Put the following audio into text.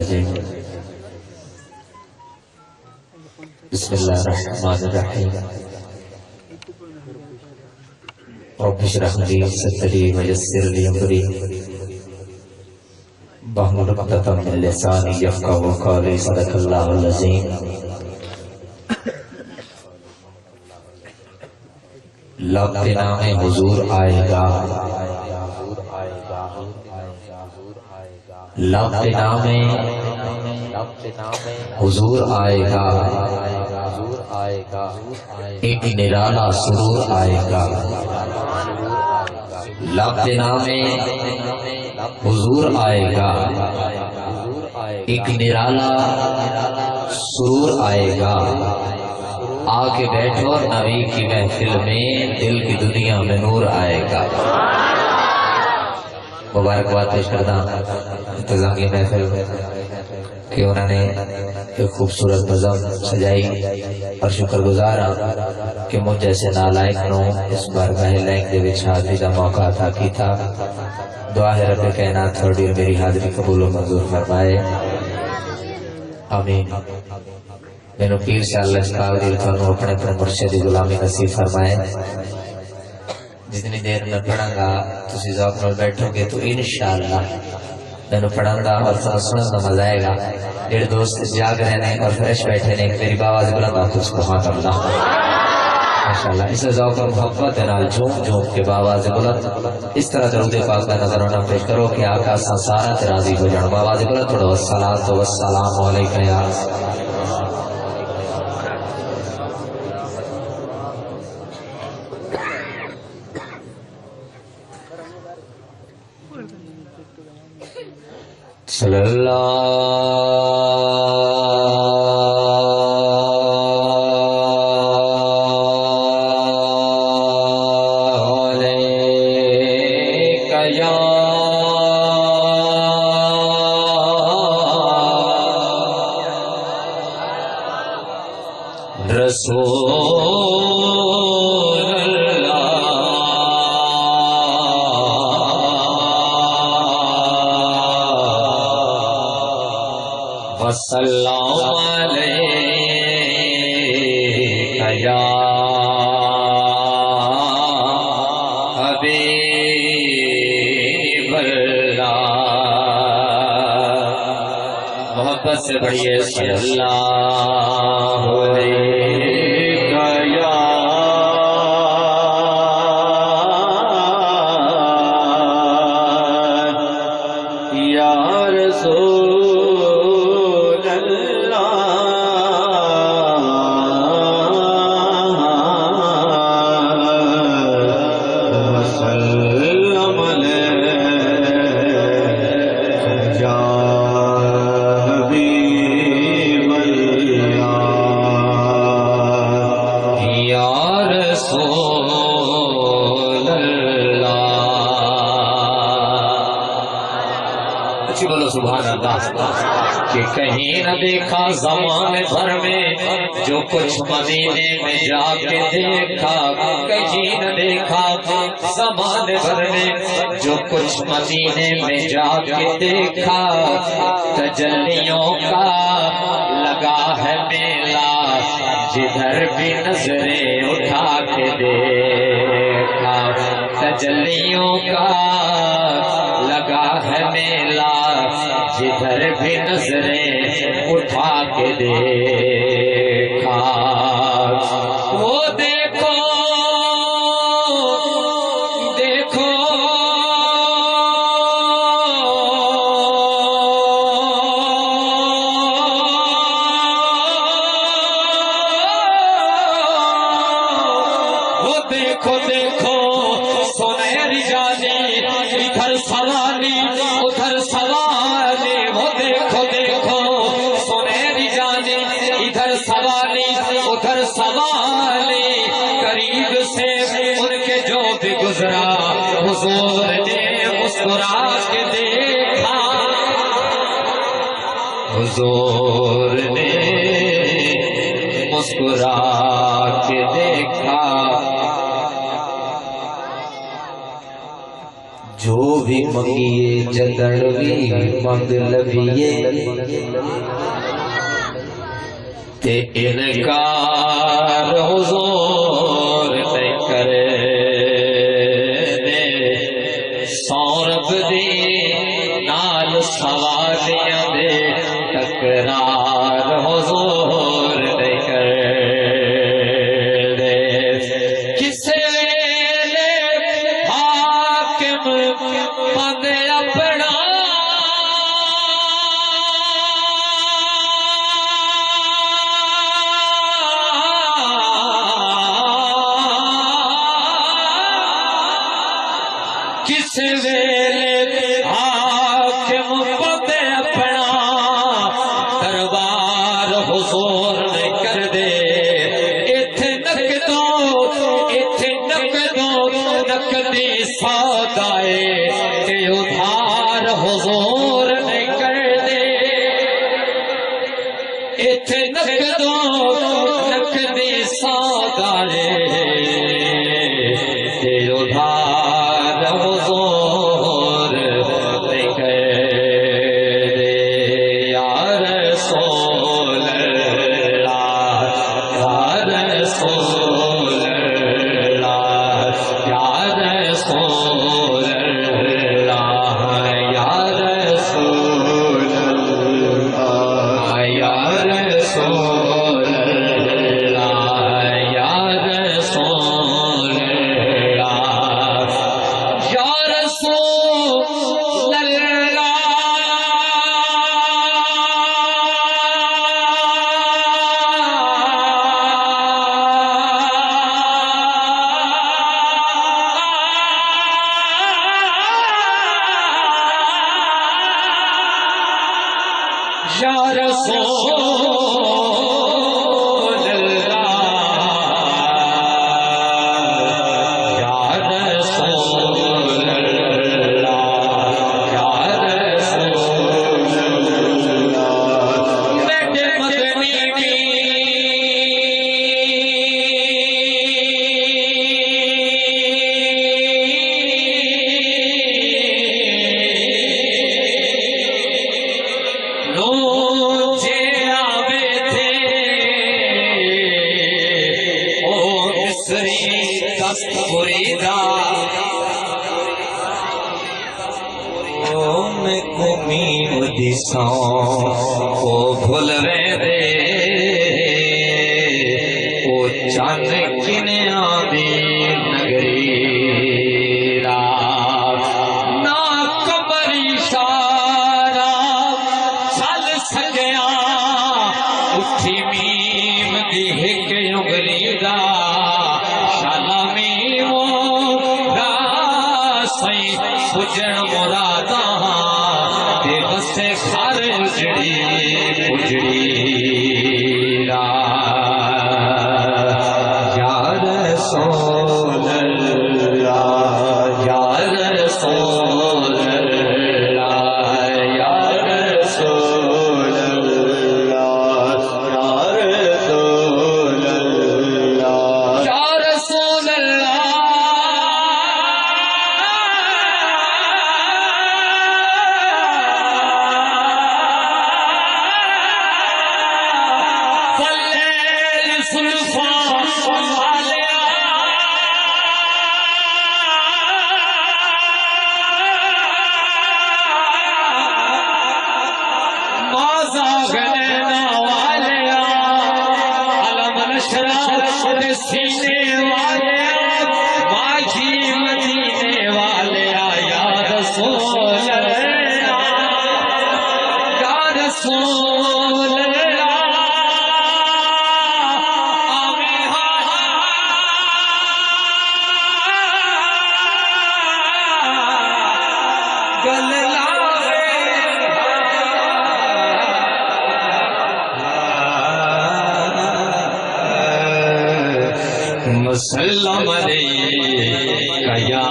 بسم الله الرحمن الرحيم رب اشرح لي صدري ويسر لي امري واحلل عقدة من لساني يفقهوا قولي صدق الله العظيم لب کے نام حضور آئے گا لب کے نام حضور آئے گا ایک نرالا سرور آئے گا لب کے نام حضور آئے گا ایک نرالا سرور آئے گا آ کے بیٹھو نبی کی محفل میں دل کی دنیا میں نور آئے گا مبارکباد پیش کرتا انتظامیہ محفل کہ انہوں نے ایک خوبصورت نظم سجائی اور شکر گزار کہ مجھ جیسے نالائق نو اس بارگاہ لائق دے وچ حاضری دا موقع عطا کی تھا دعا ہے رب کائنات تھوڑی میری حاضری قبول و منظور فرمائے آمین مینو پیر سے اللہ قادر تھانوں اپنے اپنے مرشد غلامی نصیب فرمائے جتنی دیر میں پڑھاں گا تسی ذوق نال بیٹھو گے تو انشاءاللہ مینو پڑھاں گا اور سنن دا مزہ آئے گا جڑے دوست جاگ رہے ہیں اور فریش بیٹھے نے میری باواز بلند آپ سبحان اللہ ماشاءاللہ اس ذوق اور محبت نال جھوم جھوم کے باواز بلند اس طرح درود پاک کا نظرانہ پیش کرو کہ آقا سارا راضی ہو جان باواز بلند پڑھو الصلاۃ والسلام علیکہ یا صلی اللہ علیہ یا رسول السلام علیکہ یا حبیب اللہ محبت سے بڑھئے صلی اللہ علیکہ یا رسول سبحان اللہ کہ کہیں نہ دیکھا زمانے بھر میں جو کچھ مدینے میں جا کے دیکھا کہیں نہ دیکھا زمانے بھر میں جو کچھ مدینے میں جا کے دیکھا تجلیوں کا لگا ہے میلہ جدھر بھی نظریں اٹھا کے دیکھا تجلیوں کا لگا ہے میلہ جدھر بھی نظریں اٹھا کے دیکھا وہ دیکھو دیکھو وہ دیکھو دیکھو سنہری جانی ادھر سوانی ادھر سوانی وہ دیکھو دیکھو سنہری جانی ادھر سوانی ادھر سوانی قریب سے ان کے جو بھی گزرا حضور نے مسکرا کے دیکھا حضور نے مسکرا کے دیکھا جو بھی منگیے جدڑ بھی منگ لبیے تے انکار حضور تے کرے دے سورب دی نال سوالیاں دے تکرار حضور تے کرے دے کسے ویلے حاکم پند اپنا کس ویلے حاکم پد اپنا دربار حضور نے کر دے ایتھے نقدی سودائے تے ادھار حضور نے کر دے ایتھے نقدی سودائے تے ادھار حضور نے کر دے یا رسول اللہ یا رسول اللہ یا رسول اللہ یا رسول اللہ یا رسول اللہ یا رسول اللہ یا رسول اللہ یا رسول اللہ یا رسول اللہ یا رسول اللہ بیٹے مدنی کی بریدا میں امید دساں او بھول دے او چند کنیاں دی نگری رات نا قبر اشارہ چل سکیا اٹھی میم دی ہک انگلی دا بجن مراداں تے بسے گھر اجڑی اجڑی رات یا رسول اللہ یا رسول اللہ یا رسول اللہ یا رسول اللہ یا رسول اللہ سینے والے ماجھی مدینے والے یا رسول اللہ یا رسول اللہ گل مسلم علیکہ یا